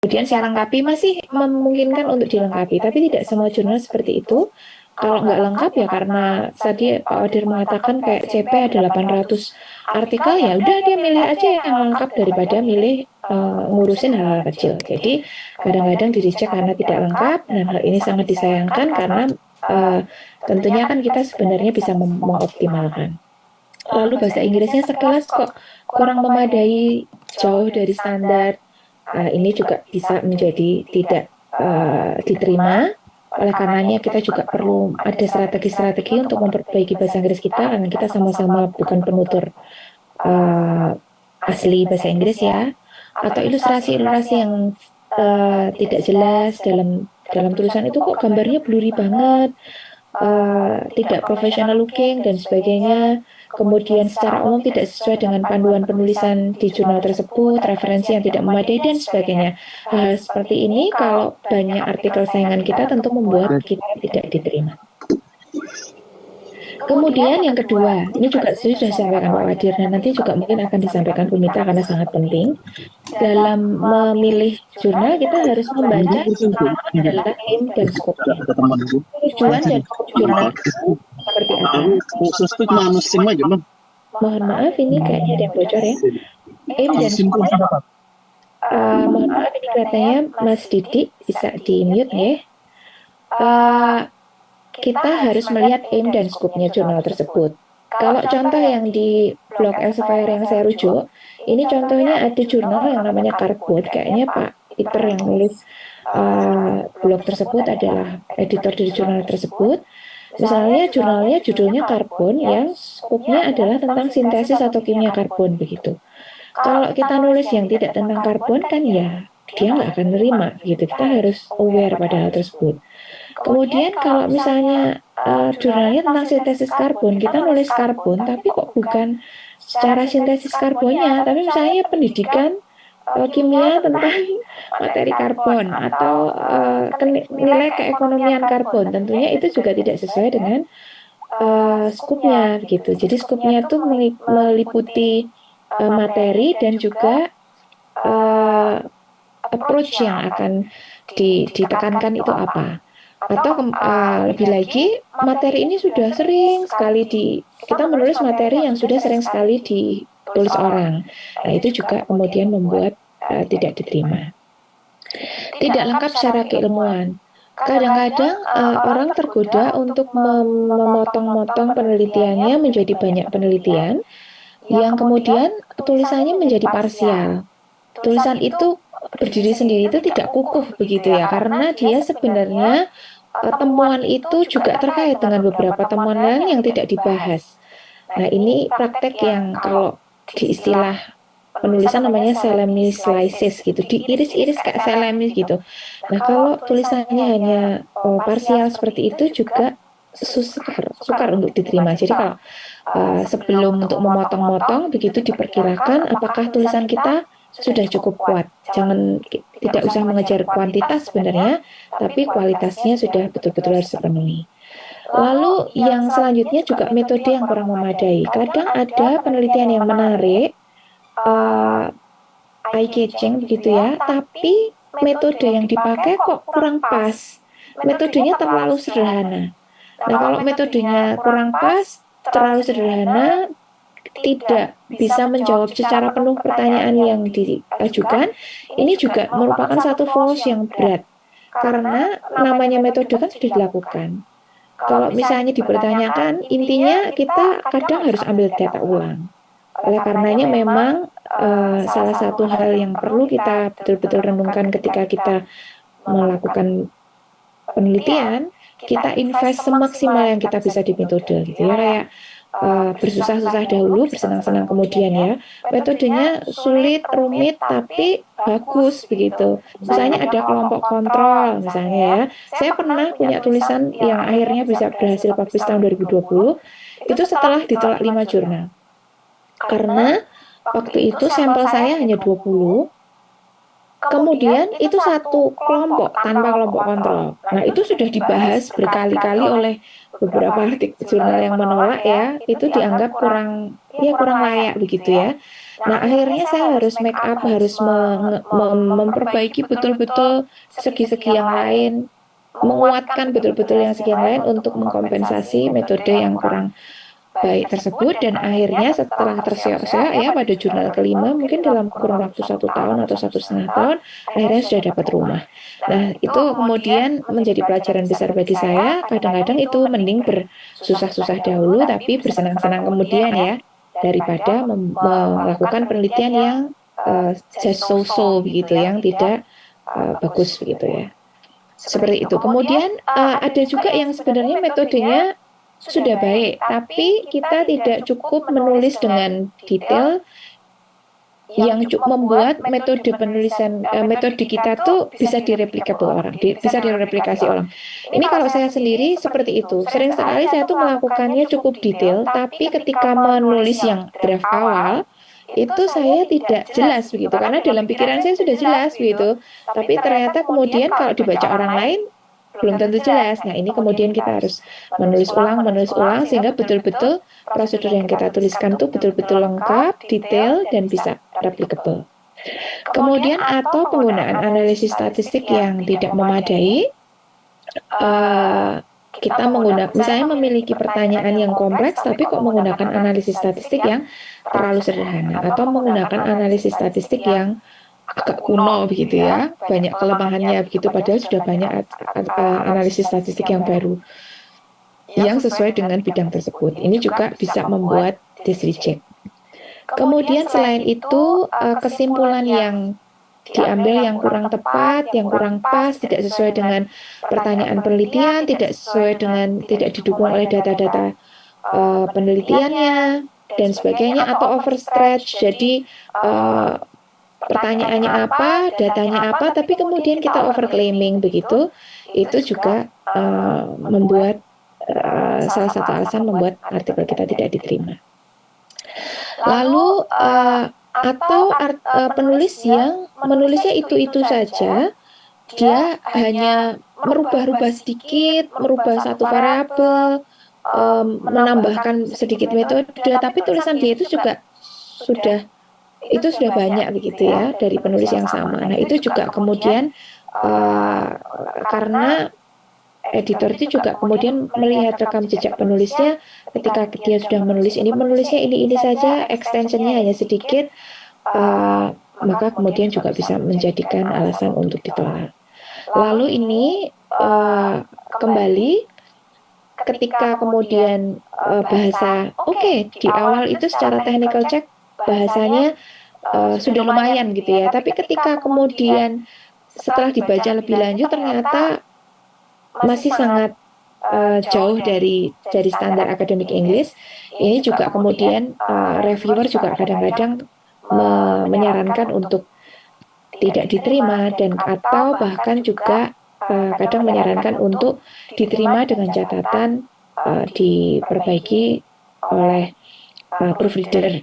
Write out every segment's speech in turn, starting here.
Kemudian saya lengkapi, masih memungkinkan untuk dilengkapi, tapi tidak semua jurnal seperti itu. Kalau nggak lengkap ya karena tadi Pak Wadir mengatakan kayak CP ada 800 artikel, ya udah dia milih aja yang lengkap daripada milih ngurusin hal-hal kecil. Jadi kadang-kadang di-reject karena tidak lengkap, dan hal ini sangat disayangkan karena uh, tentunya kan kita sebenarnya bisa mengoptimalkan. Lalu bahasa Inggrisnya sekelas kok kurang memadai, jauh dari standar. Ini juga bisa menjadi tidak diterima. Oleh karenanya kita juga perlu ada strategi-strategi untuk memperbaiki bahasa Inggris kita, karena kita sama-sama bukan penutur asli bahasa Inggris ya, atau ilustrasi-ilustrasi yang tidak jelas dalam dalam tulisan itu, kok gambarnya blurry banget, tidak professional looking dan sebagainya. Kemudian secara umum tidak sesuai dengan panduan penulisan di jurnal tersebut, referensi yang tidak memadai dan sebagainya. Hal seperti ini kalau banyak artikel saingan kita tentu membuat kita tidak diterima. Kemudian yang kedua, ini juga sudah disampaikan Pak Wadir dan nanti juga mungkin akan disampaikan Bu Mita karena sangat penting. Dalam memilih jurnal kita harus membaca adalah aim dan scope-nya. Tujuan dan jurnal seperti apa? Khusus itu cuma musim aja, Bang. Mohon maaf, ini kayaknya ada yang bocor ya. Aim dan scope. Mohon maaf, ini katanya Mas Didik bisa di-mute ya. Kita harus melihat aim dan scope-nya jurnal tersebut. Kalau contoh yang di blog Elsevier yang saya rujuk, ini contohnya ada jurnal yang namanya Cardboard. Kayaknya Pak Peter yang nulis blog tersebut adalah editor dari jurnal tersebut. Misalnya jurnalnya judulnya karbon yang scope-nya adalah tentang sintesis atau kimia karbon begitu. Kalau kita nulis yang tidak tentang karbon kan ya dia nggak akan nerima gitu. Kita harus aware pada hal tersebut. Kemudian kalau misalnya jurnalnya tentang sintesis karbon, kita nulis karbon tapi kok bukan secara sintesis karbonnya, tapi misalnya pendidikan kimia tentang materi karbon atau nilai keekonomian karbon, tentunya itu juga tidak sesuai dengan scope-nya gitu. Jadi scope-nya itu meliputi materi dan juga approach yang akan ditekankan itu apa. Atau lebih lagi, materi ini sudah sering sekali kita menulis materi yang sudah sering sekali ditulis orang. Nah, itu juga kemudian membuat tidak diterima. Tidak lengkap secara keilmuan. Kadang-kadang orang tergoda untuk memotong-motong penelitiannya menjadi banyak penelitian yang kemudian tulisannya menjadi parsial. Tulisan itu berdiri sendiri itu tidak kukuh begitu ya, karena dia sebenarnya temuan itu juga terkait dengan beberapa temuan lain yang tidak dibahas. Nah, ini praktek yang kalau di istilah penulisan namanya slices gitu, diiris-iris kayak selemis gitu. Nah, kalau tulisannya hanya parsial seperti itu juga sukar untuk diterima. Jadi kalau sebelum untuk memotong-motong begitu diperkirakan apakah tulisan kita sudah cukup kuat. Jangan, tidak usah mengejar kuantitas sebenarnya, tapi kualitasnya sudah betul-betul harus terpenuhi. Lalu yang selanjutnya juga metode yang kurang memadai. Kadang ada penelitian yang menarik, eye-catching begitu ya, tapi metode yang dipakai kok kurang pas. Metodenya terlalu sederhana. Nah, kalau metodenya kurang pas, terlalu sederhana, tidak bisa menjawab secara penuh pertanyaan yang diajukan, ini juga merupakan satu flaws yang berat. Karena namanya metode kan sudah dilakukan. Kalau misalnya dipertanyakan, intinya kita kadang harus ambil data ulang. Oleh karenanya memang salah satu hal yang perlu kita betul-betul renungkan ketika kita melakukan penelitian, kita invest semaksimal yang kita bisa di metode gitu ya, kayak bersusah-susah dahulu, bersenang-senang kemudian ya. Metodenya sulit, rumit, tapi bagus begitu. Misalnya ada kelompok kontrol misalnya ya. Saya pernah punya tulisan yang akhirnya bisa berhasil publish tahun 2020, itu setelah ditolak 5 jurnal. Karena waktu itu sampel saya hanya 20, kemudian itu satu kelompok tanpa kelompok kontrol. Nah, itu sudah dibahas berkali-kali oleh beberapa artikel jurnal yang menolak ya, itu dianggap kurang layak begitu ya. Nah, akhirnya saya harus make up, harus memperbaiki betul-betul segi-segi yang lain, menguatkan betul-betul yang segi yang lain untuk mengkompensasi metode yang kurang baik tersebut. Dan akhirnya setelah terseok-seok ya pada jurnal kelima, mungkin dalam kurun waktu 1 tahun atau 1,5 tahun, akhirnya sudah dapat rumah. Nah, itu kemudian menjadi pelajaran besar bagi saya. Kadang-kadang itu mending bersusah-susah dahulu tapi bersenang-senang kemudian ya, daripada melakukan penelitian yang just so-so begitu, yang tidak bagus begitu ya. Seperti itu. Kemudian ada juga yang sebenarnya metodenya sudah baik, tapi kita tidak cukup menulis dengan detail yang membuat metode penulisan metode kita tuh bisa direplikasi orang, bisa direplikasi orang. Ini kalau saya sendiri seperti itu. Sering sekali saya tuh melakukannya cukup detail, tapi ketika menulis yang draft awal itu saya tidak jelas begitu, karena dalam pikiran saya sudah jelas begitu, tapi ternyata kemudian kalau dibaca orang lain belum tentu jelas. Nah, ini kemudian kita harus menulis ulang sehingga betul-betul prosedur yang kita tuliskan itu betul-betul lengkap, detail, dan bisa replicable. Kemudian atau penggunaan analisis statistik yang tidak memadai, kita menggunakan, misalnya memiliki pertanyaan yang kompleks tapi kok menggunakan analisis statistik yang terlalu sederhana, atau menggunakan analisis statistik yang agak kuno begitu ya, banyak kelemahannya begitu, padahal sudah banyak analisis statistik yang baru yang sesuai dengan bidang tersebut. Ini juga bisa membuat disreject. Kemudian selain itu kesimpulan yang diambil yang kurang tepat, yang kurang pas, tidak sesuai dengan pertanyaan penelitian, tidak sesuai dengan, tidak didukung oleh data-data penelitiannya dan sebagainya, atau overstretch. Jadi pertanyaannya apa, datanya apa, tapi kemudian kita overclaiming begitu, itu juga membuat salah satu alasan membuat artikel kita tidak diterima. Lalu atau penulis yang menulisnya itu-itu saja, dia hanya merubah-rubah sedikit, merubah satu variabel, menambahkan sedikit metode, tapi tulisan dia itu juga sudah banyak begitu ya dari penulis yang sama. Nah, itu juga kemudian karena editor itu juga kemudian melihat rekam jejak penulisnya, ketika dia sudah menulisnya ini saja, extensionnya hanya sedikit, maka kemudian juga bisa menjadikan alasan untuk ditolak. Lalu ini kembali ketika kemudian bahasa di awal itu secara technical check bahasanya sudah lumayan gitu ya, tapi ketika kemudian setelah dibaca lebih lanjut ternyata masih sangat jauh dari standar akademik Inggris. Ini juga kemudian reviewer juga kadang-kadang menyarankan untuk tidak diterima, dan atau bahkan juga kadang menyarankan untuk diterima dengan catatan diperbaiki oleh proofreader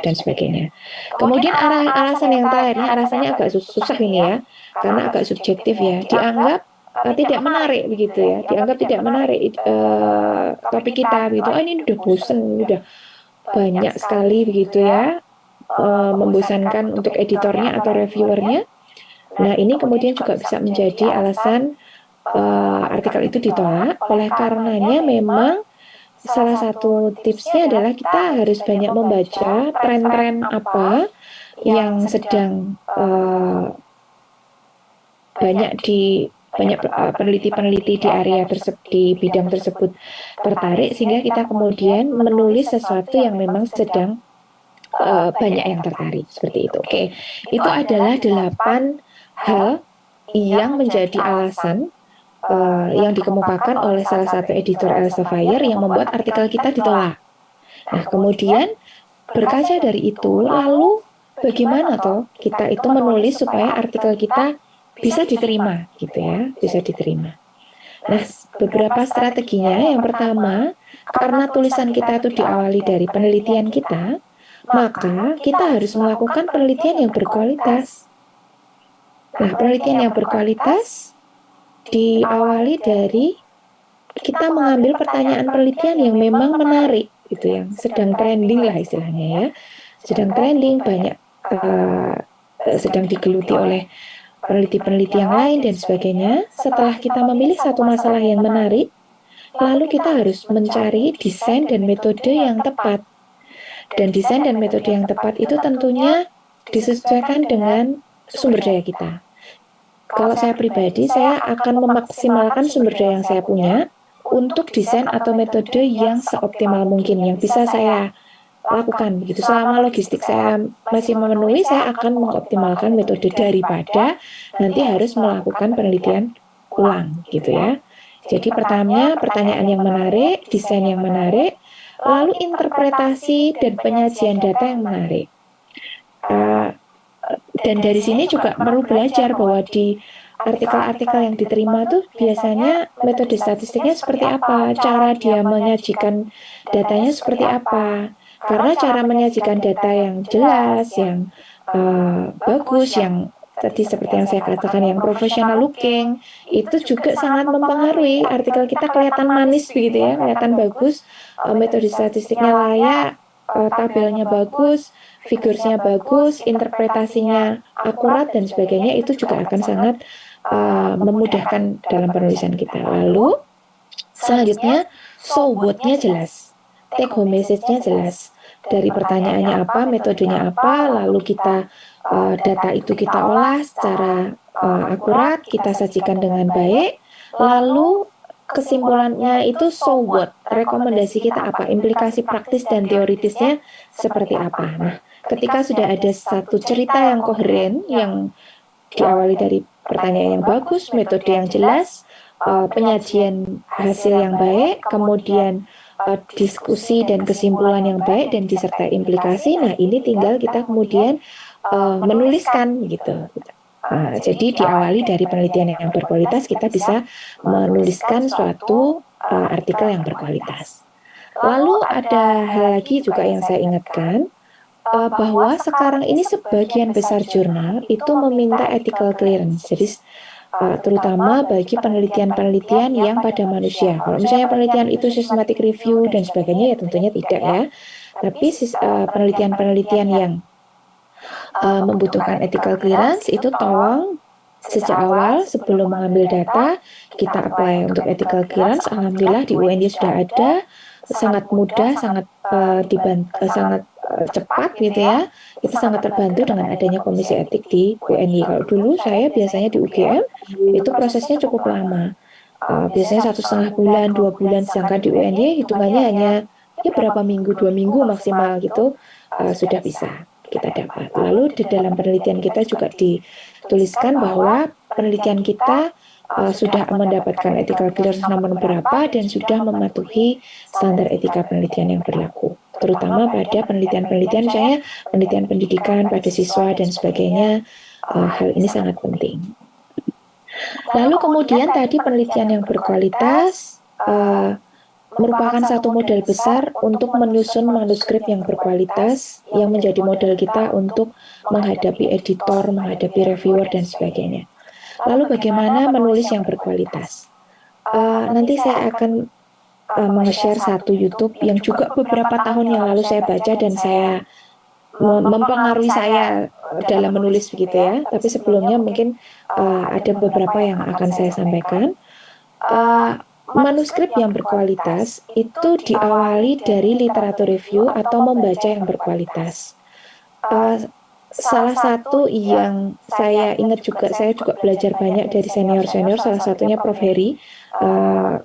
dan sebagainya. Kemudian alasan yang terakhir, alasannya agak susah ini ya, karena agak subjektif ya. Dianggap tidak menarik begitu ya, dianggap tidak menarik topik kita begitu. Ini udah bosen, udah banyak sekali begitu ya, membosankan untuk editornya atau reviewernya. Nah, ini kemudian juga bisa menjadi alasan artikel itu ditolak. Oleh karenanya memang salah satu tipsnya adalah kita harus banyak membaca tren-tren apa yang sedang banyak peneliti-peneliti di area tersebut, di bidang tersebut tertarik, sehingga kita kemudian menulis sesuatu yang memang sedang banyak yang tertarik, seperti itu. Oke, itu adalah 8 hal yang menjadi alasan yang dikemukakan oleh salah satu editor Elsevier yang membuat artikel kita ditolak. Nah, kemudian berkaca dari itu, lalu bagaimana toh kita itu menulis supaya artikel kita bisa diterima, gitu ya, bisa diterima. Nah, beberapa strateginya, yang pertama, karena tulisan kita itu diawali dari penelitian kita, maka kita harus melakukan penelitian yang berkualitas. Nah, penelitian yang berkualitas diawali dari kita mengambil pertanyaan penelitian yang memang menarik, gitu, yang sedang trending lah istilahnya ya. sedang trending, banyak sedang digeluti oleh peneliti-peneliti yang lain dan sebagainya. Setelah kita memilih satu masalah yang menarik, lalu kita harus mencari desain dan metode yang tepat. Dan desain dan metode yang tepat itu tentunya disesuaikan dengan sumber daya kita. Kalau saya pribadi, saya akan memaksimalkan sumber daya yang saya punya untuk desain atau metode yang seoptimal mungkin, yang bisa saya lakukan begitu. Selama logistik saya masih memenuhi, saya akan mengoptimalkan metode daripada nanti harus melakukan penelitian ulang gitu ya. Jadi pertamanya pertanyaan yang menarik, desain yang menarik, lalu interpretasi dan penyajian data yang menarik. Dan dari sini juga perlu belajar bahwa di artikel-artikel yang diterima tuh biasanya metode statistiknya seperti apa, cara dia menyajikan datanya seperti apa. Karena cara menyajikan data yang jelas, yang bagus, yang tadi seperti yang saya katakan yang professional looking, itu juga sangat mempengaruhi artikel kita kelihatan manis begitu ya, kelihatan bagus, metode statistiknya layak, tabelnya bagus, figuresnya bagus, interpretasinya akurat dan sebagainya, itu juga akan sangat memudahkan dalam penulisan kita. Lalu selanjutnya, so what-nya jelas, take home message-nya jelas. Dari pertanyaannya apa, metodenya apa, lalu kita data itu kita olah secara akurat, kita sajikan dengan baik, lalu kesimpulannya itu so what, rekomendasi kita apa, implikasi praktis dan teoritisnya seperti apa. Nah, ketika sudah ada satu cerita yang koheren, yang diawali dari pertanyaan yang bagus, metode yang jelas, penyajian hasil yang baik, kemudian diskusi dan kesimpulan yang baik dan disertai implikasi. Nah, ini tinggal kita kemudian menuliskan gitu. Jadi diawali dari penelitian yang berkualitas, kita bisa menuliskan suatu artikel yang berkualitas. Lalu ada hal lagi juga yang saya ingatkan, bahwa sekarang ini sebagian besar jurnal itu meminta ethical clearance. Jadi terutama bagi penelitian-penelitian yang pada manusia. Kalau misalnya penelitian itu systematic review dan sebagainya, ya tentunya tidak ya. Tapi penelitian-penelitian yang membutuhkan ethical clearance itu tolong sejak awal sebelum mengambil data kita apply untuk ethical clearance. Alhamdulillah di UNY sudah ada, sangat mudah, sangat sangat cepat gitu ya. Itu sangat terbantu dengan adanya komisi etik di UNY. Kalau dulu saya biasanya di UGM itu prosesnya cukup lama, biasanya 1,5 bulan, 2 bulan, sedangkan di UNY hitungannya hanya ya berapa minggu, 2 minggu maksimal gitu sudah bisa kita dapat. Lalu di dalam penelitian kita juga dituliskan bahwa penelitian kita sudah mendapatkan ethical clearance nomor berapa dan sudah mematuhi standar etika penelitian yang berlaku, terutama pada penelitian-penelitian misalnya penelitian pendidikan pada siswa dan sebagainya. Hal ini sangat penting. Lalu kemudian tadi penelitian yang berkualitas merupakan satu modal besar untuk menyusun manuskrip yang berkualitas yang menjadi modal kita untuk menghadapi editor, menghadapi reviewer dan sebagainya. Lalu bagaimana menulis yang berkualitas? Nanti saya akan meng-share satu YouTube yang juga beberapa tahun yang lalu saya baca dan saya mempengaruhi saya dalam menulis begitu ya. Tapi sebelumnya mungkin ada beberapa yang akan saya sampaikan. Manuskrip yang berkualitas itu diawali dari literatur review atau membaca yang berkualitas. Salah satu yang saya ingat juga, saya juga belajar banyak dari senior-senior, salah satunya Prof. Heri,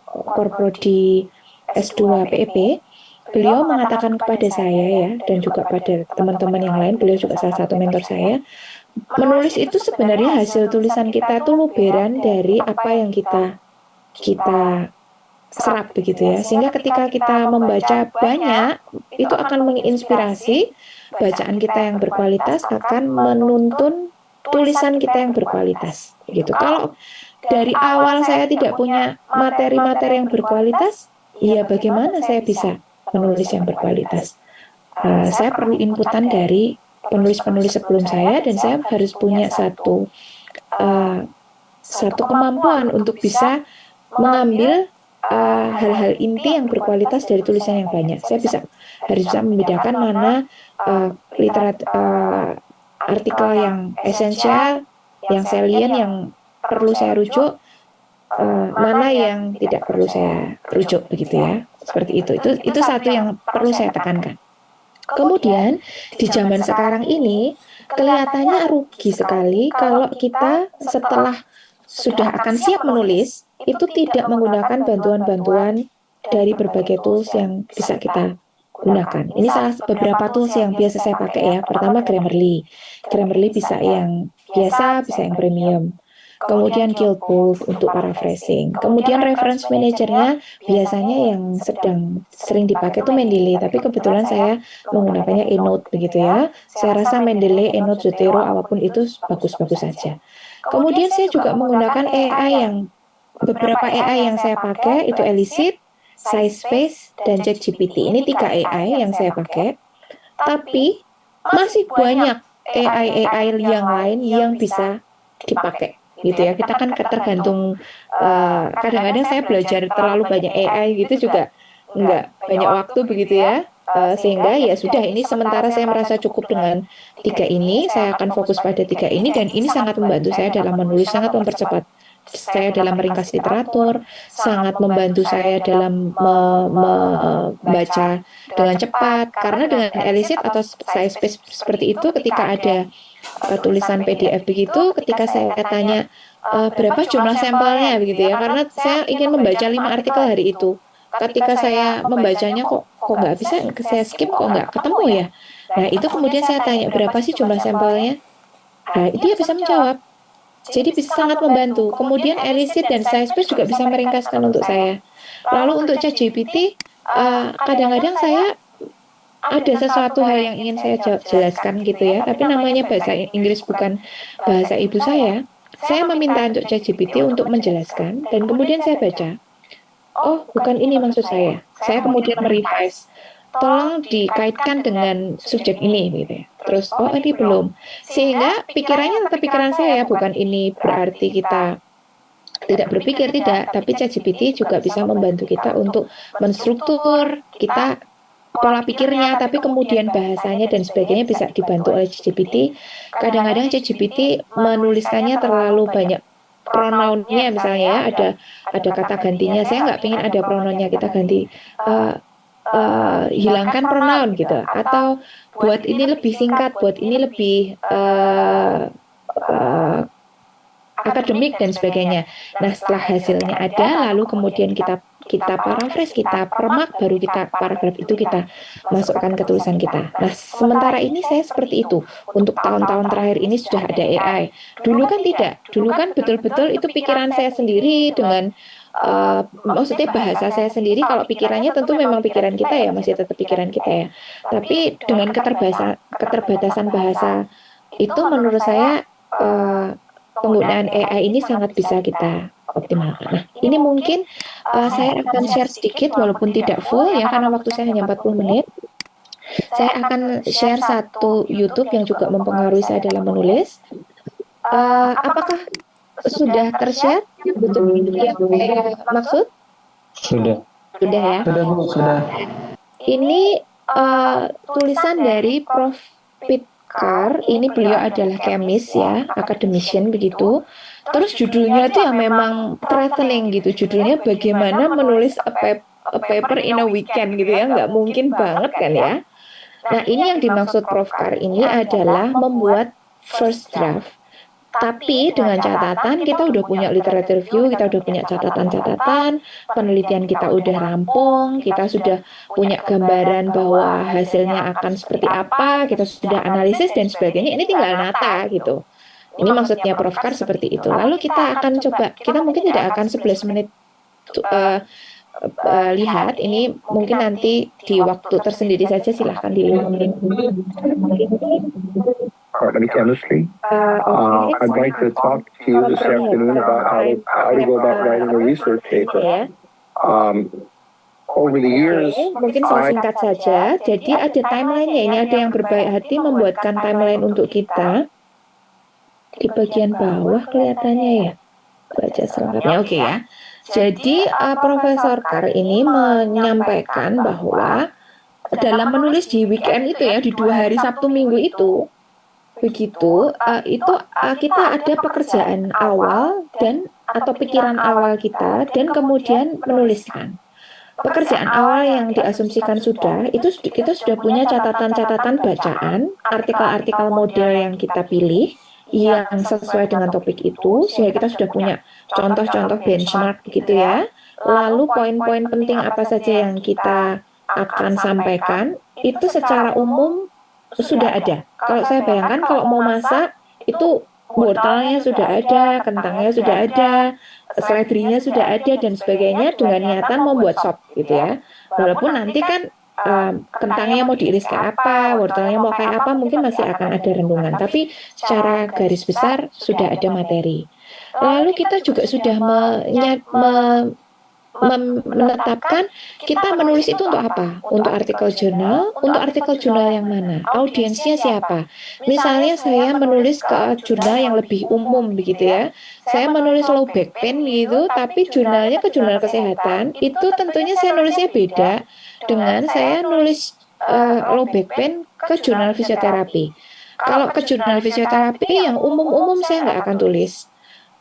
Korprodi S2 PEP. Beliau mengatakan kepada saya ya, dan juga pada teman-teman yang lain, beliau juga salah satu mentor saya, menulis itu sebenarnya hasil tulisan kita itu luberan dari apa yang kita serap begitu ya, sehingga ketika kita membaca banyak itu akan menginspirasi bacaan kita yang berkualitas, akan menuntun tulisan kita yang berkualitas gitu. Kalau dari awal saya tidak punya materi-materi yang berkualitas, ya bagaimana saya bisa menulis yang berkualitas? Saya perlu inputan dari penulis-penulis sebelum saya, dan saya harus punya satu kemampuan untuk bisa mengambil hal-hal inti yang berkualitas dari tulisan yang banyak. Saya bisa harus bisa membedakan mana artikel yang esensial, yang salient, yang perlu saya rujuk, mana yang tidak perlu saya rujuk, begitu ya. Seperti itu. Itu satu yang perlu saya tekankan. Kemudian di zaman sekarang ini kelihatannya rugi sekali kalau kita setelah sudah akan siap menulis itu tidak menggunakan bantuan-bantuan dari berbagai tools yang bisa kita gunakan. Ini salah beberapa tools yang biasa saya pakai ya. Pertama Grammarly. Grammarly bisa yang biasa, bisa yang premium. Kemudian Guildbook untuk paraphrasing. Kemudian reference manajernya biasanya yang sering dipakai itu Mendeley, tapi kebetulan saya menggunakannya Endnote begitu ya. Saya rasa Mendeley, Endnote, Zotero, apapun itu bagus-bagus saja. Kemudian saya juga menggunakan beberapa AI yang saya pakai itu Elicit, SciSpace, dan ChatGPT. Ini 3 AI yang saya pakai. Tapi masih banyak AI yang lain yang bisa dipakai gitu ya. Kita kan tergantung kadang-kadang saya belajar terlalu banyak AI gitu juga nggak banyak waktu begitu ya. Sehingga ya sudah, ini sementara saya merasa cukup dengan 3 ini, saya akan fokus pada 3 ini, dan ini sangat membantu saya dalam menulis, sangat mempercepat saya dalam meringkas literatur, sangat membantu saya dalam membaca dengan cepat, karena dengan Elicit atau SciSpace seperti itu, ketika ada tulisan PDF begitu, ketika saya tanya berapa jumlah sampelnya begitu ya, karena saya ingin membaca 5 artikel hari itu, ketika saya membacanya kok nggak bisa, saya skip, kok nggak ketemu ya. Nah itu kemudian saya tanya berapa sih jumlah sampelnya, nah dia bisa menjawab. Jadi bisa sangat membantu. Kemudian Elicit dan SciSpace juga bisa meringkaskan untuk saya. Lalu untuk ChatGPT, kadang-kadang saya ada sesuatu hal yang ingin saya jelaskan gitu ya, tapi namanya bahasa Inggris bukan bahasa ibu saya. Saya meminta untuk ChatGPT untuk menjelaskan, dan kemudian saya baca. Oh, bukan ini maksud saya. Saya kemudian merevise. Tolong dikaitkan dengan subjek ini gitu ya. Terus ini belum. Sehingga pikirannya tetap pikiran saya, bukan ini berarti kita tidak berpikir, tidak, tapi ChatGPT juga bisa membantu kita untuk menstruktur kita pola pikirnya, tapi kemudian bahasanya dan sebagainya bisa dibantu oleh ChatGPT. Kadang-kadang ChatGPT menuliskannya terlalu banyak pronounnya, misalnya ya, ada kata gantinya, saya nggak ingin ada pronounnya, kita ganti hilangkan pronoun gitu, atau buat ini lebih singkat, buat ini lebih akademik dan sebagainya. Nah setelah hasilnya ada, lalu kemudian kita paraphrase, kita permak, baru kita paragraf itu kita masukkan ke tulisan kita. Nah sementara ini saya seperti itu. Untuk tahun-tahun terakhir ini sudah ada AI. Dulu kan tidak. Dulu kan betul-betul itu pikiran saya sendiri dengan maksudnya bahasa saya sendiri. Kalau pikirannya tentu memang pikiran kita ya, masih tetap pikiran kita ya. Tapi dengan keterbatasan bahasa itu, menurut saya penggunaan AI ini sangat bisa kita optimalkan. Nah, ini mungkin saya akan share sedikit walaupun tidak full ya, karena waktu saya hanya 40 menit. Saya akan share satu YouTube yang juga mempengaruhi saya dalam menulis. Apakah sudah tershare YouTube yang maksud? Sudah. Sudah ya? Sudah. Ini tulisan dari Prof. Pitkar. Ini beliau adalah chemist ya, academician begitu. Terus judulnya itu yang memang threatening gitu. Judulnya bagaimana menulis a paper in a weekend gitu ya. Nggak mungkin banget kan ya. Nah ini yang dimaksud Prof. Kar ini adalah membuat first draft. Tapi dengan catatan kita udah punya literature review, kita udah punya catatan-catatan, penelitian kita udah rampung, kita sudah punya gambaran bahwa hasilnya akan seperti apa, kita sudah analisis dan sebagainya, ini tinggal nata gitu. Ini maksudnya Prof. Kar seperti itu. Lalu kita akan coba, kita mungkin tidak akan 11 menit lihat, ini mungkin nanti di waktu tersendiri saja, silahkan dilihat. Chemistry. I'd like to talk to you this afternoon about how to go about writing a research paper. Over the years, mungkin saya singkat saja. Jadi ada timeline-nya. Ini ada yang berbaik hati membuatkan timeline untuk kita. Di bagian bawah kelihatannya ya. Baca selengkapnya. Oke ya. Jadi Profesor Kar ini menyampaikan bahwa dalam menulis di weekend itu ya, di 2 hari Sabtu Minggu itu, begitu, kita ada pekerjaan awal dan atau pikiran awal kita dan kemudian menuliskan. Pekerjaan awal yang diasumsikan sudah, itu kita sudah punya catatan-catatan bacaan, artikel-artikel model yang kita pilih, yang sesuai dengan topik itu, sehingga kita sudah punya contoh-contoh benchmark gitu ya. Lalu poin-poin penting apa saja yang kita akan sampaikan, itu secara umum sudah ada. Kalau saya bayangkan kalau mau masak, itu wortelnya sudah ada, kentangnya sudah ada, seledrinya sudah ada dan sebagainya dengan niatan membuat sop gitu ya. Walaupun nanti kan kentangnya mau diiris kayak apa, wortelnya mau kayak apa, mungkin masih akan ada renungan. Tapi secara garis besar sudah ada materi. Lalu kita juga sudah menetapkan kita menulis itu untuk apa? Untuk artikel jurnal yang mana? Audiensnya siapa? Misalnya saya menulis ke jurnal yang lebih umum begitu ya. Saya menulis low back pain gitu, tapi jurnalnya ke jurnal kesehatan, itu tentunya saya nulisnya beda dengan saya nulis low back pain ke jurnal fisioterapi. Kalau ke jurnal fisioterapi yang umum-umum saya nggak akan tulis.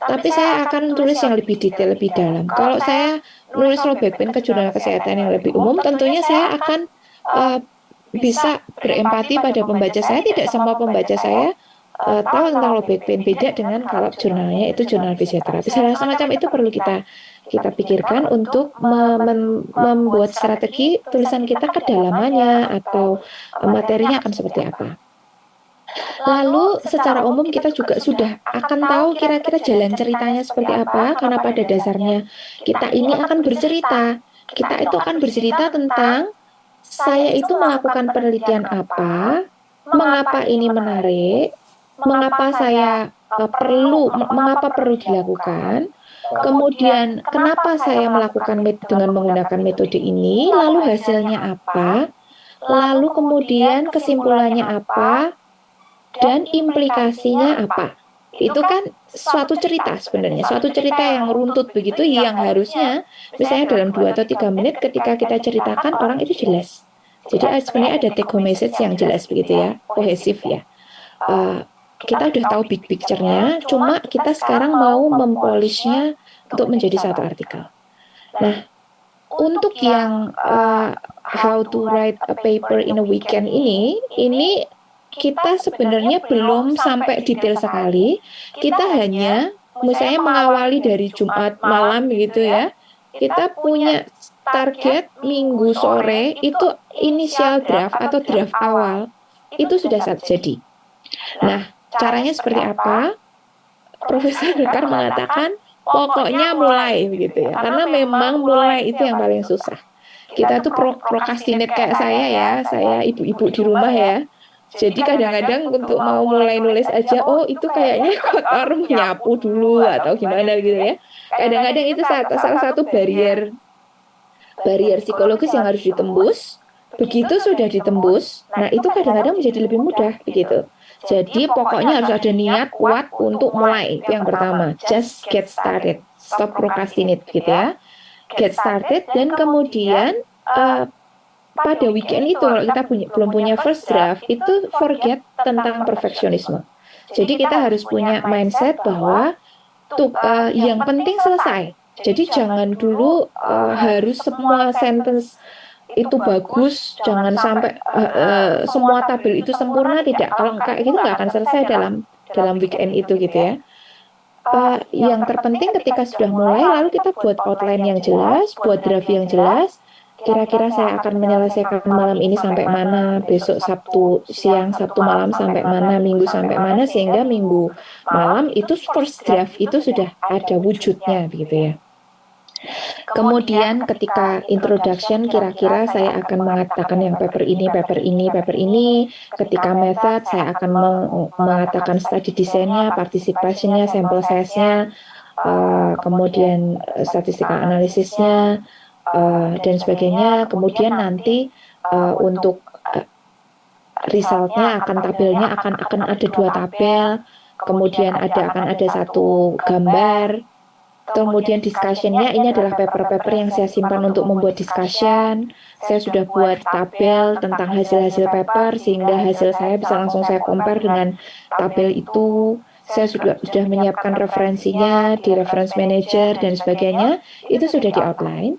Tapi saya akan tulis yang lebih detail, lebih dalam. Kalau saya nulis low back pain ke jurnal kesehatan yang lebih umum, tentunya saya akan bisa berempati pada pembaca saya. Tidak semua pembaca saya tahu tentang low back pain, beda dengan kalau jurnalnya itu jurnal fisioterapi. Hal semacam itu perlu kita pikirkan untuk membuat strategi tulisan kita, kedalamannya atau materinya akan seperti apa. Lalu secara umum kita juga sudah akan tahu kira-kira jalan ceritanya seperti apa, karena pada dasarnya kita ini akan bercerita. Kita itu akan bercerita tentang saya itu melakukan penelitian apa, mengapa ini menarik, mengapa perlu dilakukan, kemudian kenapa saya melakukan dengan menggunakan metode ini, lalu hasilnya apa, lalu kemudian kesimpulannya apa, dan implikasinya apa. Itu kan suatu cerita sebenarnya, suatu cerita yang runtut begitu, yang harusnya misalnya dalam 2 atau 3 menit ketika kita ceritakan orang itu jelas. Jadi sebenarnya ada take home message yang jelas begitu ya, kohesif ya. Kita udah tahu big picture-nya, cuma kita sekarang mau mempolishnya untuk menjadi satu artikel. Nah, untuk yang how to write a paper in a weekend ini kita sebenarnya belum sampai detail sekali. Kita hanya misalnya mengawali dari Jumat malam gitu ya. Kita punya target Minggu sore itu initial draft atau draft awal itu sudah jadi. Nah, caranya seperti apa? Profesor Dekar mengatakan pokoknya mulai begitu ya. Karena memang mulai itu yang paling susah. Kita tuh procrastinate kayak saya ya, saya ibu-ibu di rumah ya. Jadi kadang-kadang untuk mau mulai nulis aja, oh itu kayaknya kotor, nyapu dulu atau gimana gitu ya. Kadang-kadang itu salah satu barrier psikologis yang harus ditembus. Begitu sudah ditembus, nah itu kadang-kadang menjadi lebih mudah begitu. Jadi pokoknya harus ada niat kuat untuk mulai, itu yang pertama. Just get started, stop procrastinate gitu ya. Get started dan kemudian pada weekend itu kalau kita belum punya first draft, itu forget tentang perfeksionisme. Jadi kita harus punya mindset bahwa yang penting selesai. Jadi jangan dulu harus semua sentence itu bagus, jangan sampai semua tabel itu sempurna, tidak. Kalau enggak itu nggak akan selesai dalam weekend itu gitu ya. Yang terpenting ketika sudah mulai, lalu kita buat outline yang jelas, buat draft yang jelas. Kira-kira saya akan menyelesaikan malam ini sampai mana, besok Sabtu siang, Sabtu malam sampai mana, Minggu sampai mana, sehingga Minggu malam itu first draft itu sudah ada wujudnya begitu ya. Kemudian ketika introduction kira-kira saya akan mengatakan yang paper ini. Ketika method saya akan mengatakan study desainnya, participation-nya, sample size-nya, kemudian statistical analysisnya, dan sebagainya. Kemudian nanti untuk resultnya tabelnya akan ada 2 tabel, kemudian akan ada 1 gambar, Kemudian discussion-nya ini adalah paper-paper yang saya simpan untuk membuat discussion. Saya sudah buat tabel tentang hasil-hasil paper sehingga hasil saya bisa langsung saya compare dengan tabel itu. Saya sudah menyiapkan referensinya di reference manager dan sebagainya. Itu sudah di outline.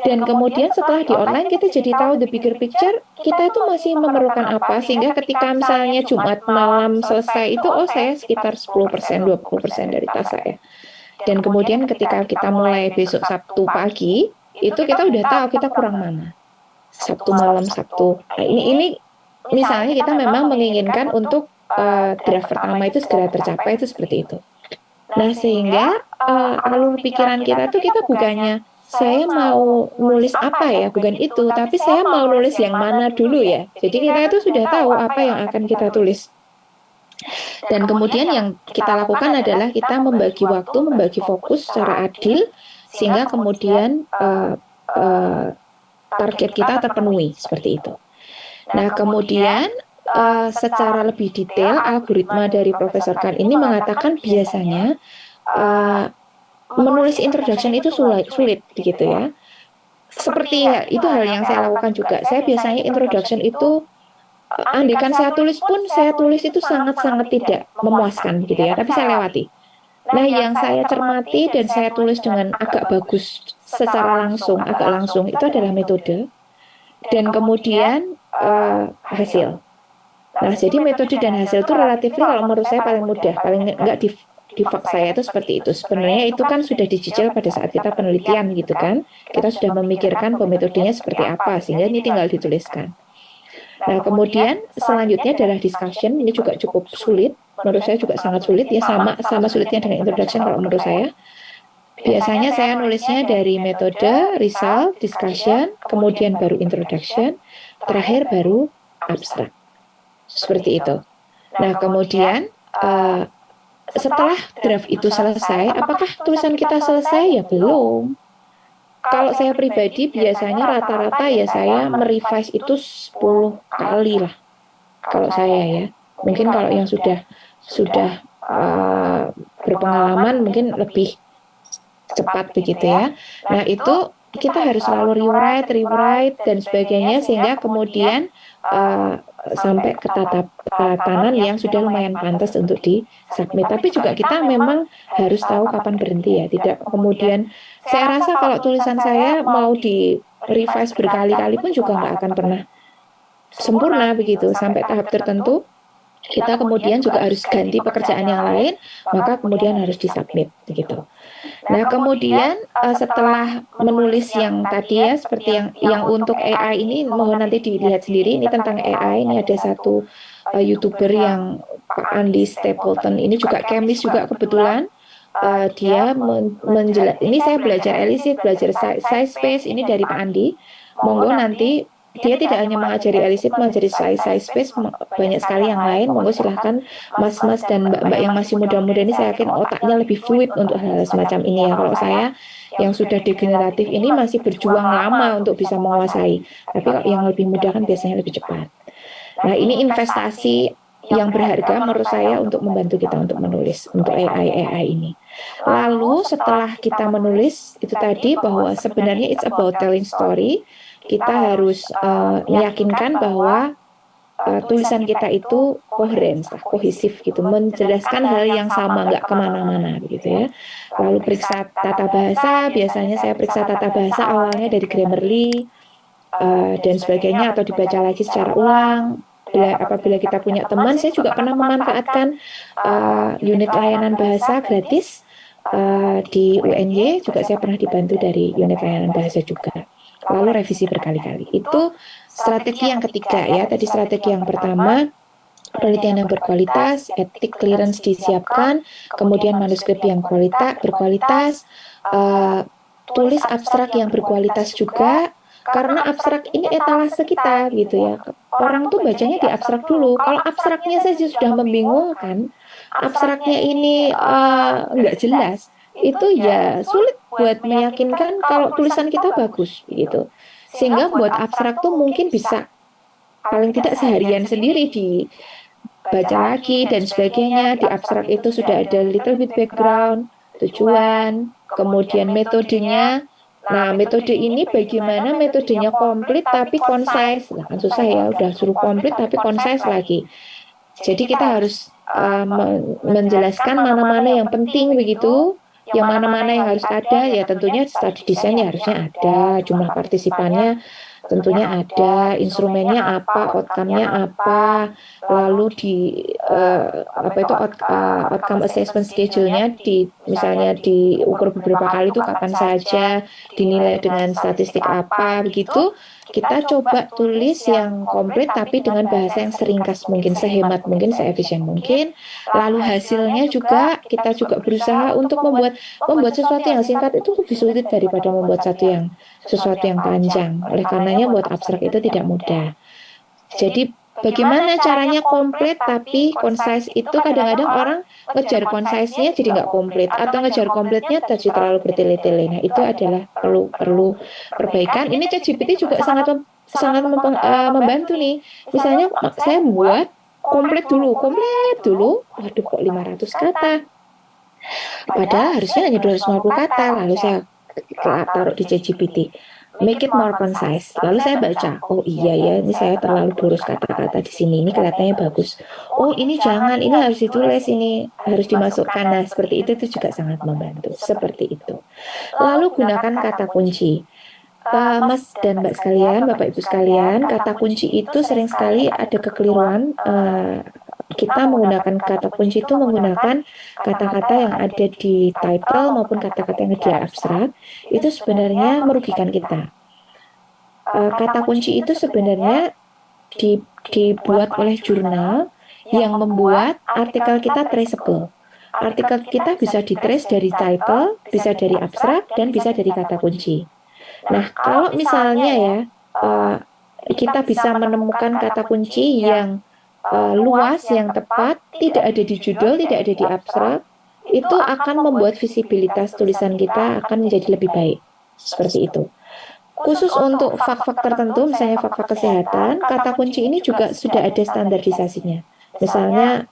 Dan kemudian setelah di outline kita jadi tahu the bigger picture, kita itu masih memerlukan apa, sehingga ketika misalnya Jumat malam selesai itu, oh saya sekitar 10%, 20% dari tas saya. Dan kemudian ketika kita mulai besok Sabtu pagi, itu kita udah tahu kita kurang mana. Sabtu malam, Sabtu. Nah, ini misalnya kita memang menginginkan untuk draft pertama itu segera tercapai, itu seperti itu. Nah, sehingga alur pikiran kita tuh kita bukannya saya mau nulis apa ya, bukan itu, tapi saya mau nulis yang mana dulu ya. Jadi kita itu sudah tahu apa yang akan kita tulis. Dan kemudian yang kita lakukan adalah kita membagi waktu, membagi fokus secara adil, sehingga kemudian target kita terpenuhi, seperti itu. Nah, kemudian secara lebih detail, algoritma dari Profesor Khan ini mengatakan biasanya menulis introduction itu sulit begitu ya. Seperti ya, itu hal yang saya lakukan juga. Saya biasanya introduction itu andaikan saya tulis pun, saya tulis itu sangat-sangat tidak memuaskan gitu ya, tapi saya lewati. Nah, yang saya cermati dan saya tulis dengan agak bagus secara langsung, agak langsung, itu adalah metode dan kemudian hasil. Nah, jadi metode dan hasil itu relatif kalau menurut saya paling mudah, paling enggak di fak saya itu seperti itu. Sebenarnya itu kan sudah dicicil pada saat kita penelitian gitu kan. Kita sudah memikirkan metodenya seperti apa, sehingga ini tinggal dituliskan. Nah, kemudian selanjutnya adalah discussion. Ini juga cukup sulit. Menurut saya juga sangat sulit ya, sama sulitnya dengan introduction kalau menurut saya. Biasanya saya nulisnya dari metode, result, discussion, kemudian baru introduction, terakhir baru abstract. Seperti itu. Nah, kemudian setelah draft itu selesai, apakah tulisan kita selesai? Ya belum. Kalau saya pribadi biasanya rata-rata ya saya merevise itu 10 kali lah. Kalau saya ya. Mungkin kalau yang sudah berpengalaman mungkin lebih cepat begitu ya. Nah, itu kita harus selalu rewrite dan sebagainya sehingga kemudian sampai ke tatanan yang sudah lumayan pantas untuk di-submit. Tapi juga kita memang harus tahu kapan berhenti ya. Tidak kemudian, saya rasa kalau tulisan saya mau di-revise berkali-kali pun juga nggak akan pernah sempurna begitu. Sampai tahap tertentu, kita kemudian juga harus ganti pekerjaan yang lain, maka kemudian harus di-submit begitu. Nah, kemudian setelah menulis yang tadi ya, seperti yang untuk AI ini, mohon nanti dilihat sendiri, ini tentang AI, ini ada satu YouTuber yang Pak Andi Stapleton, ini juga chemist juga kebetulan, dia ini saya belajar elicit, belajar size space, ini dari Pak Andi, monggo nanti. Dia tidak hanya mengajari elicit, mengajari size space, banyak sekali yang lain. Monggo silahkan mas-mas dan mbak-mbak yang masih muda-muda ini, saya yakin otaknya lebih fluid untuk hal-hal semacam ini ya. Kalau saya yang sudah degeneratif ini masih berjuang lama untuk bisa menguasai. Tapi kalau yang lebih muda kan biasanya lebih cepat. Nah, ini investasi yang berharga menurut saya untuk membantu kita untuk menulis, untuk AI ini. Lalu setelah kita menulis, itu tadi bahwa sebenarnya it's about telling story. Kita harus meyakinkan bahwa tulisan kita itu kohesif gitu, menjelaskan hal yang sama, nggak kemana-mana gitu ya. Lalu periksa tata bahasa, biasanya saya periksa tata bahasa awalnya dari Grammarly dan sebagainya, atau dibaca lagi secara ulang. Apabila kita punya teman, saya juga pernah memanfaatkan unit layanan bahasa gratis di UNY, juga saya pernah dibantu dari unit layanan bahasa juga. Lalu revisi berkali-kali. Itu strategi yang ketiga ya. Tadi strategi yang pertama, penelitian yang berkualitas, etik clearance disiapkan, kemudian manuskrip yang berkualitas, tulis abstrak yang berkualitas juga, karena abstrak ini etalase kita gitu ya. Orang tuh bacanya di abstrak dulu. Kalau abstraknya saja sudah membingungkan, abstraknya ini nggak jelas, itu ya sulit buat meyakinkan kalau tulisan kita bagus gitu. Sehingga buat abstrak tuh mungkin bisa paling tidak seharian sendiri dibaca lagi dan sebagainya. Di abstrak itu sudah ada little bit background, tujuan, kemudian metodenya. Nah, metode ini bagaimana metodenya komplit tapi concise. Nah, kan susah ya, udah suruh komplit tapi concise lagi. Jadi kita harus menjelaskan mana-mana yang penting begitu, yang mana-mana yang harus ada. Ya tentunya studi desain ya harusnya ada, jumlah partisipannya tentunya ada, instrumennya apa, outcome-nya apa, lalu di outcome assessment schedule-nya misalnya diukur beberapa kali itu kapan saja, dinilai dengan statistik apa begitu. Kita coba tulis yang komplit tapi dengan bahasa yang seringkas mungkin, sehemat mungkin, seefisien mungkin. Lalu hasilnya juga kita juga berusaha untuk membuat sesuatu yang singkat itu lebih sulit daripada membuat sesuatu yang panjang. Oleh karenanya buat abstrak itu tidak mudah. Jadi bagaimana caranya komplit tapi concise itu kadang-kadang orang ngejar concise-nya jadi nggak komplit, atau ngejar komplitnya jadi terlalu bertele-tele. Nah itu adalah perlu perbaikan. Ini ChatGPT juga sangat membantu nih. Misalnya saya buat komplit dulu. Waduh kok 500 kata. Padahal harusnya hanya 250 kata. Lalu saya taruh di ChatGPT. Make it more concise. Lalu saya baca, oh iya ya, ini saya terlalu boros kata-kata di sini. Ini kelihatannya bagus. Oh ini jangan, ini harus ditulis, ini harus dimasukkan. Nah seperti itu juga sangat membantu. Seperti itu. Lalu gunakan kata kunci. Mas dan Mbak sekalian, Bapak Ibu sekalian, kata kunci itu sering sekali ada kekeliruan. Kita menggunakan kata kunci itu menggunakan kata-kata yang ada di title maupun kata-kata yang di abstrak, itu sebenarnya merugikan kita. Kata kunci itu sebenarnya dibuat oleh jurnal yang membuat artikel kita traceable. Artikel kita bisa di-trace dari title, bisa dari abstrak, dan bisa dari kata kunci. Nah, kalau misalnya ya, kita bisa menemukan kata kunci yang luas, yang tepat, tidak ada di judul, tidak ada di abstrak, itu akan membuat visibilitas tulisan kita akan menjadi lebih baik. Seperti itu. Khusus untuk fak-fak tertentu, misalnya fak-fak kesehatan, kata kunci ini juga sudah ada standarisasinya. Misalnya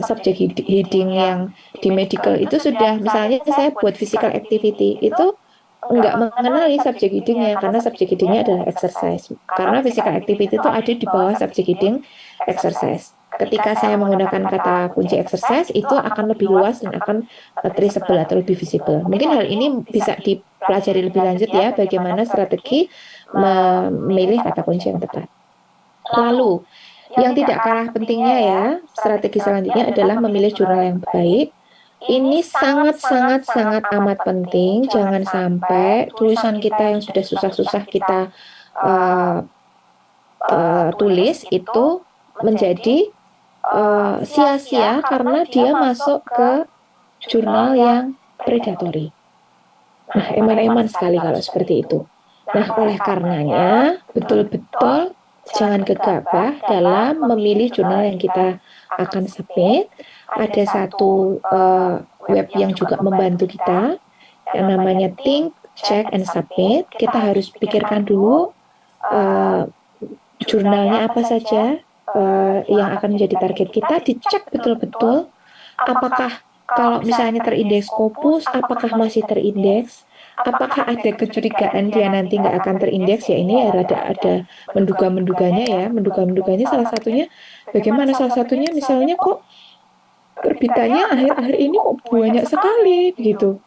subject heading yang di medical itu sudah, misalnya saya buat physical activity, itu nggak mengenali subject headingnya, karena subject headingnya adalah exercise. Karena physical activity itu ada di bawah subject heading exercise. Ketika saya menggunakan kata kunci exercise, itu akan lebih luas dan akan traceable atau lebih visible. Mungkin hal ini bisa dipelajari lebih lanjut ya, bagaimana strategi memilih kata kunci yang tepat. Lalu, yang tidak kalah pentingnya ya, strategi selanjutnya adalah memilih jurnal yang baik. Ini sangat amat penting. Jangan sampai tulisan kita yang sudah susah-susah kita tulis itu menjadi sia-sia karena dia masuk ke jurnal yang predatory. Nah, eman-eman sekali kalau seperti itu. Nah, oleh karenanya betul-betul jangan gegabah dalam memilih jurnal yang kita akan submit. Ada satu web yang juga membantu kita yang namanya Think, Check, and Submit. Kita harus pikirkan dulu jurnalnya apa saja yang akan menjadi target kita, dicek betul-betul apakah kalau misalnya terindeks Scopus, apakah masih terindeks, apakah ada kecurigaan dia nanti nggak akan terindeks. Ya ini ya ada menduga-menduganya salah satunya bagaimana, salah satunya misalnya kok terbitannya akhir-akhir ini kok banyak sekali begitu.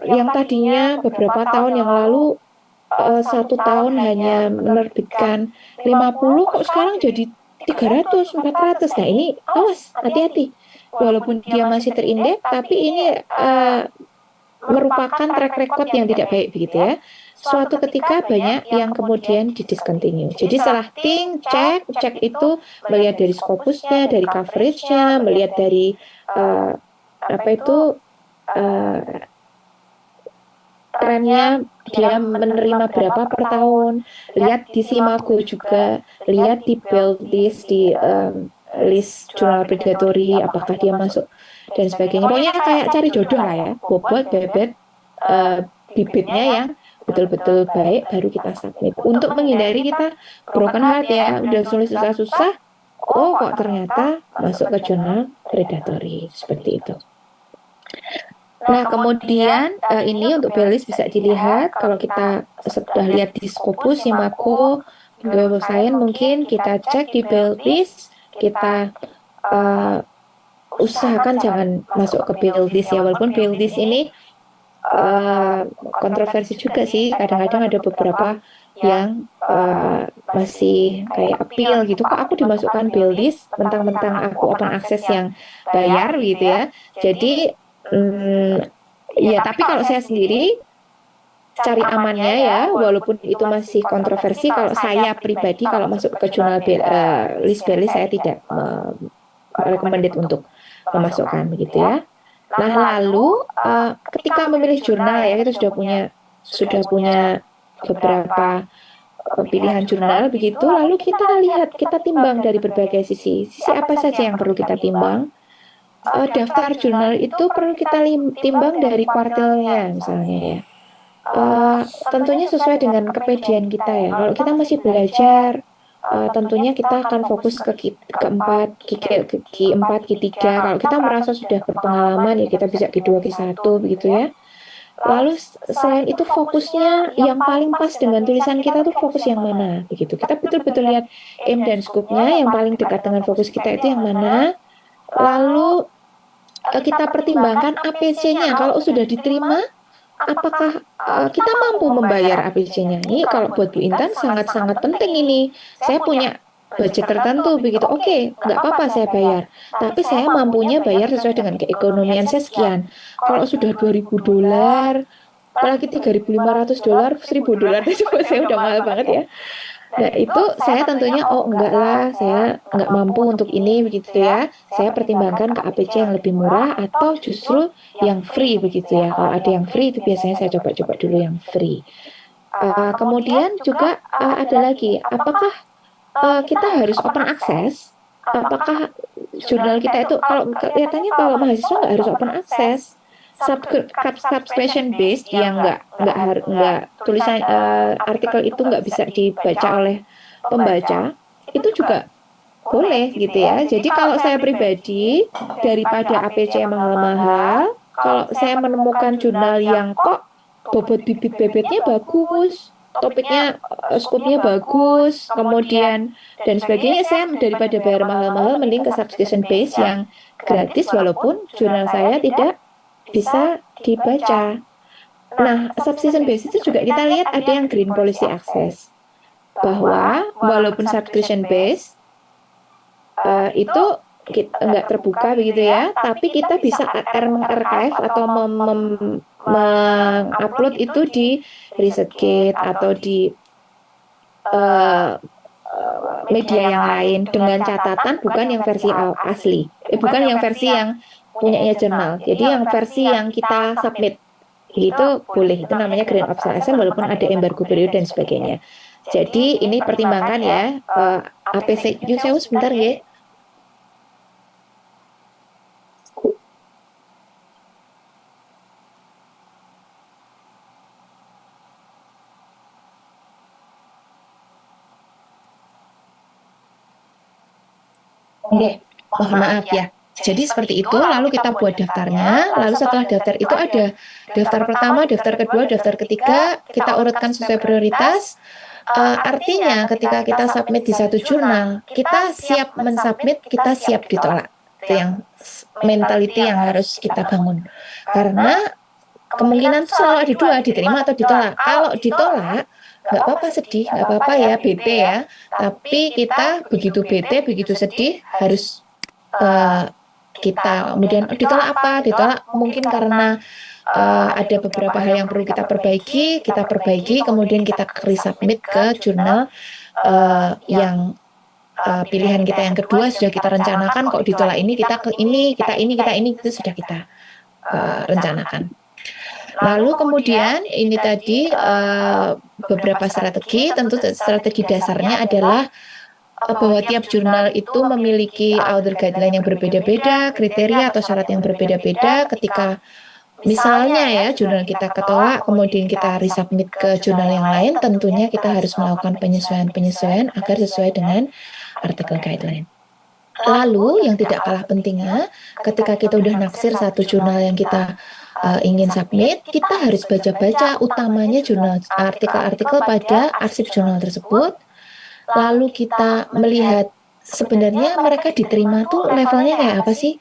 Yang tadinya beberapa tahun yang lalu 1 tahun hanya menerbitkan 50, kok sekarang jadi 300, 400. Nah ini awas, hati-hati. Walaupun dia masih terindeks, tapi ini merupakan track record yang tidak baik begitu ya. Suatu ketika banyak yang kemudian didiscontinue. Jadi setelah think, cek itu melihat dari scopusnya, dari coveragenya, melihat dari trennya, dia menerima berapa per tahun, lihat di Simago juga, lihat di build list, di list jurnal predatory, apakah dia masuk dan sebagainya. Pokoknya kayak cari jodoh lah ya, bobot, bebet, bibitnya yang betul-betul baik baru kita submit. Untuk menghindari kita broken heart ya, udah sulit susah-susah, oh kok ternyata masuk ke jurnal predatory, seperti itu. Nah, kemudian ini untuk Belis bisa dilihat kalau kita sudah lihat di Scopus, Imago, Web of Science, mungkin kita cek di Belis, kita uh, usahakan jangan masuk ke Belis ya, walaupun Belis ini kontroversi juga sih. Kadang-kadang ada beberapa yang masih kayak appeal gitu. Kok aku dimasukkan Belis, mentang-mentang aku open access yang bayar gitu ya. Jadi ya, tapi kalau saya sendiri cari amannya ya, walaupun itu masih kontroversi. Kalau saya pribadi kalau masuk ke jurnal list Belis, saya tidak recommended untuk memasukkan begitu ya. Nah, lalu ketika memilih jurnal ya, kita sudah punya beberapa pilihan jurnal begitu, lalu kita lihat, kita timbang dari berbagai sisi. Sisi apa saja yang perlu kita timbang? Daftar jurnal itu perlu kita timbang dari kuartilnya misalnya ya. Tentunya sesuai dengan kepedean kita ya. Kalau kita masih belajar, tentunya kita akan fokus ke keempat, Q4, Q3. Kalau kita merasa sudah berpengalaman ya kita bisa Q2, Q1 begitu ya. Lalu selain itu fokusnya yang paling pas dengan tulisan kita tuh fokus yang mana begitu. Kita betul-betul lihat aim dan scope-nya yang paling dekat dengan fokus kita itu yang mana. Lalu kita pertimbangkan APC-nya. Kalau sudah diterima, apakah kita mampu membayar APC-nya? Ini kalau buat Bu Intan sangat-sangat penting ini. Saya punya budget tertentu begitu. Oke, nggak apa-apa saya bayar. Tapi saya mampunya bayar sesuai dengan keekonomian saya sekian. Kalau sudah $2.000, apalagi $3.500, $1.000 itu saya udah mahal banget ya. Nah, itu saya tentunya, oh enggak lah, saya enggak mampu untuk ini begitu ya. Saya pertimbangkan ke APC yang lebih murah atau justru yang free begitu ya. Kalau ada yang free itu biasanya saya coba-coba dulu yang free. Kemudian juga ada lagi, apakah kita harus open access? Apakah jurnal kita itu, kalau kelihatannya kalau mahasiswa nggak harus open access, subscription based yang nggak tulisan artikel itu nggak bisa dibaca oleh pembaca, itu juga boleh gitu ya. Jadi kalau saya pribadi, daripada APC yang mahal-mahal, kalau saya menemukan jurnal yang kok bobot bibit-bibitnya bagus, topiknya skupnya bagus, kemudian dan sebagainya, saya daripada bayar mahal-mahal mending ke subscription base yang gratis walaupun jurnal saya tidak bisa dibaca. Nah, subscription base itu juga kita lihat ada yang green policy access, bahwa walaupun subscription base itu kita nggak terbuka begitu ya, tapi kita bisa archive atau mengupload itu di ResearchGate atau di media yang lain dengan catatan bukan yang versi asli, bukan yang versi yang punyanya jurnal. Jadi yang versi yang kita submit itu boleh, itu namanya grant of selection walaupun ada embargo period dan sebagainya. Jadi ini pertimbangan ya. APC, saya sebentar ya. Oke, mohon maaf ya. Jadi seperti itu, lalu kita buat daftarnya, lalu setelah daftar itu ada daftar pertama, daftar kedua, daftar ketiga, kita urutkan sesuai prioritas. Artinya ketika kita submit di satu jurnal, kita siap mensubmit, kita siap ditolak. Itu yang mentality yang harus kita bangun. Karena kemungkinan itu selalu ada dua, diterima atau ditolak. Kalau ditolak, nggak apa-apa sedih, nggak apa-apa ya, bete ya. Tapi kita begitu bete, begitu sedih, harus kita kemudian ditolak apa? Ditolak mungkin karena ada beberapa hal yang perlu kita perbaiki, kemudian kita resubmit ke jurnal yang pilihan kita yang kedua sudah kita rencanakan. Kok ditolak ini, kita ke ini, kita ini itu sudah kita rencanakan. Lalu kemudian ini tadi beberapa strategi, tentu strategi dasarnya adalah bahwa tiap jurnal itu memiliki author guideline yang berbeda-beda, kriteria atau syarat yang berbeda-beda. Ketika misalnya ya jurnal kita ketolak, kemudian kita resubmit ke jurnal yang lain, tentunya kita harus melakukan penyesuaian-penyesuaian agar sesuai dengan artikel guideline. Lalu yang tidak kalah pentingnya, ketika kita udah naksir satu jurnal yang kita ingin submit, kita harus baca-baca utamanya jurnal artikel-artikel pada arsip jurnal tersebut. Lalu kita melihat sebenarnya mereka diterima tuh levelnya kayak apa sih?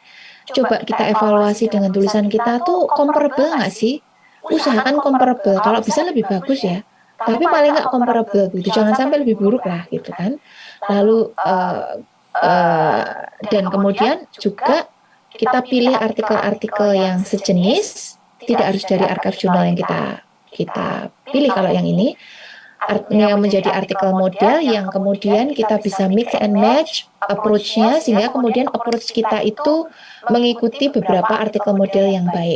Coba kita evaluasi dengan tulisan kita tuh comparable nggak sih? Usahakan comparable, kalau bisa lebih bagus ya. Tapi paling nggak comparable gitu, jangan sampai lebih buruk lah gitu kan. Lalu dan kemudian juga kita pilih artikel-artikel yang sejenis, tidak harus dari archive jurnal yang kita pilih kalau yang ini. Yang menjadi artikel model yang kemudian kita bisa mix and match approach-nya, sehingga kemudian approach kita itu mengikuti beberapa artikel model yang baik.